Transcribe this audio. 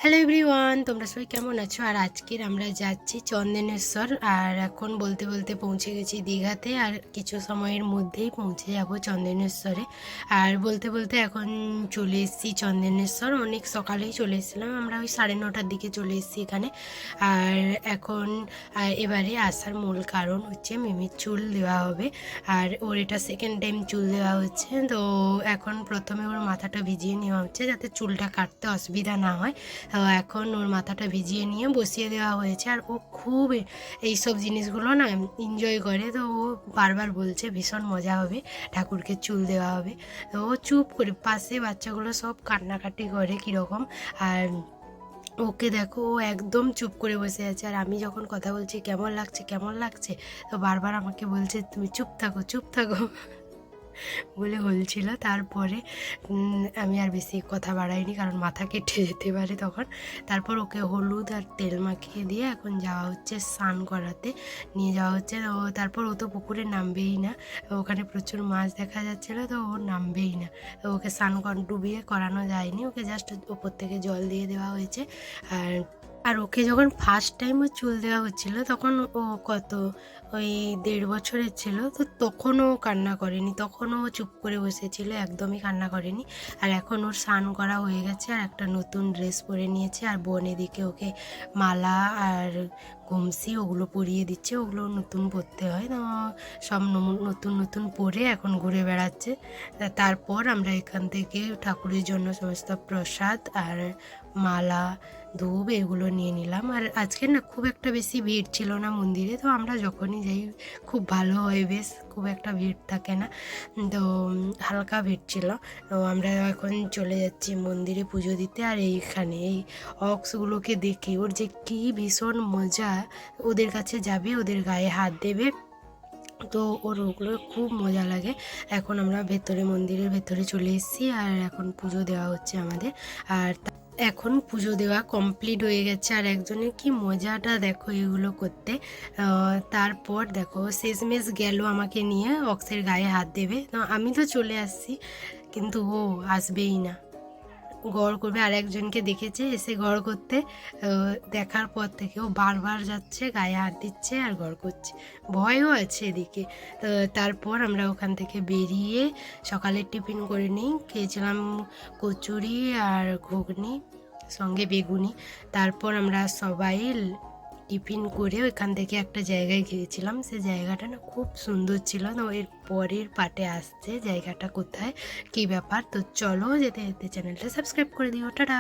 Hello everyone, তোমরা সবাই কেমন আছো? আর আজকের আমরা যাচ্ছি চন্দনেশ্বর। আর এখন বলতে বলতে পৌঁছে গেছি দীঘাতে, আর কিছু সময়ের মধ্যেই পৌঁছে যাব চন্দনেশ্বরে। আর বলতে বলতে এখন চলে এসেছি চন্দনেশ্বর। অনেক সকালেই চলে এসেছিলাম, আমরা ওই 9:30টার দিকে চলে এসেছি এখানে। আর এখন এবারে আসার মূল কারণ হচ্ছে মিমির চুল দেওয়া হবে। আর ওর এটা সেকেন্ড টাইম চুল দেওয়া হচ্ছে। তো এখন প্রথমে ওর মাথাটা ভিজিয়ে নেওয়া হচ্ছে যাতে চুলটা কাটতে অসুবিধা না হয়। এখন ওর মাথাটা ভিজিয়ে নিয়ে বসিয়ে দেওয়া হয়েছে। আর ও খুব এইসব জিনিসগুলো না এনজয় করে। তো ও বারবার বলছে ভীষণ মজা হবে, ঠাকুরকে চুল দেওয়া হবে। তো ও চুপ করে, পাশে বাচ্চাগুলো সব কান্নাকাটি করে কীরকম। আর ওকে দেখো, ও একদম চুপ করে বসে আছে। আর আমি যখন কথা বলছি কেমন লাগছে কেমন লাগছে, তো বারবার আমাকে বলছে তুমি চুপ থাকো চুপ থাকো বলে বলছিল। তারপরে আমি আর বেশি কথা বাড়াইনি, কারণ মাথা কেটে যেতে পারে তখন। তারপর ওকে হলুদ আর তেল মাখিয়ে দিয়ে এখন যাওয়া হচ্ছে স্নান করাতে, নিয়ে যাওয়া হচ্ছে। ও তারপর ও তো পুকুরে নামবেই না, ওখানে প্রচুর মাছ দেখা যাচ্ছিলো, তো ও নামবেই না। তো ওকে স্নান ডুবিয়ে করানো যায়নি, ওকে জাস্ট ওপর থেকে জল দিয়ে দেওয়া হয়েছে। আর আর ওকে যখন ফার্স্ট টাইম ও চুল দেওয়া হচ্ছিলো তখন ও কত ওই 1.5 বছরের ছিল। তো তখনও কান্না করেনি, তখনও চুপ করে বসেছিল, একদমই কান্না করেনি। আর এখন ওর স্নান করা হয়ে গেছে, আর একটা নতুন ড্রেস পরে নিয়েছে। আর বোন এদিকে ওকে মালা আর ঘুমসি ওগুলো পরিয়ে দিচ্ছে, ওগুলো নতুন পরতে হয়। তো সব নতুন নতুন পরে এখন ঘুরে বেড়াচ্ছে। তারপর আমরা এখান থেকে ঠাকুরের জন্য সমস্ত প্রসাদ আর মালা ধূপ এগুলো নিয়ে নিলাম। আর আজকে না খুব একটা বেশি ভিড় ছিল না মন্দিরে, তো আমরা যখনই যাই খুব ভালো হয়, বেশ খুব একটা ভিড় থাকে না। তো হালকা ভিড় ছিল। তো আমরা এখন চলে যাচ্ছি মন্দিরে পুজো দিতে। আর এইখানে এই অক্সগুলোকে দেখে ওর যে কী ভীষণ মজা, ওদের কাছে যাবে, ওদের গায়ে হাত দেবে, তো ওর ওগুলো খুব মজা লাগে। এখন আমরা মন্দিরের ভেতরে চলে এসেছি, আর এখন পুজো দেওয়া হচ্ছে আমাদের। আর এখন পুজো দেওয়া কমপ্লিট হয়ে গেছে। আর একজনের কি মজাটা দেখো এগুলো করতে। তারপর দেখো শেষমেশ গেল আমাকে নিয়ে অক্সের গায়ে হাত দেবে। তো আমি তো চলে আসছি, কিন্তু ও আসবেই না, গড় করবে। আর একজনকে দেখেছে এসে গড় করতে, দেখার পর থেকে ও বারবার যাচ্ছে, গায়ে হাত দিচ্ছে আর গড় করছে, ভয়ও আছে এদিকে। তো তারপর আমরা ওখান থেকে বেরিয়ে সকালের টিফিন করে নিই, খেয়েছিলাম কচুরি আর ঘুগনি, সঙ্গে বেগুনি। তারপর আমরা সবাই টিফিন করে ওইখান থেকে একটা জায়গায় গিয়েছিলাম, সে জায়গাটা না খুব সুন্দর ছিল। না এর পরের পার্টে আসছে জায়গাটা কোথায়, কী ব্যাপার। তো চলো যেতে যেতে চ্যানেলটা সাবস্ক্রাইব করে দিও, টাটা।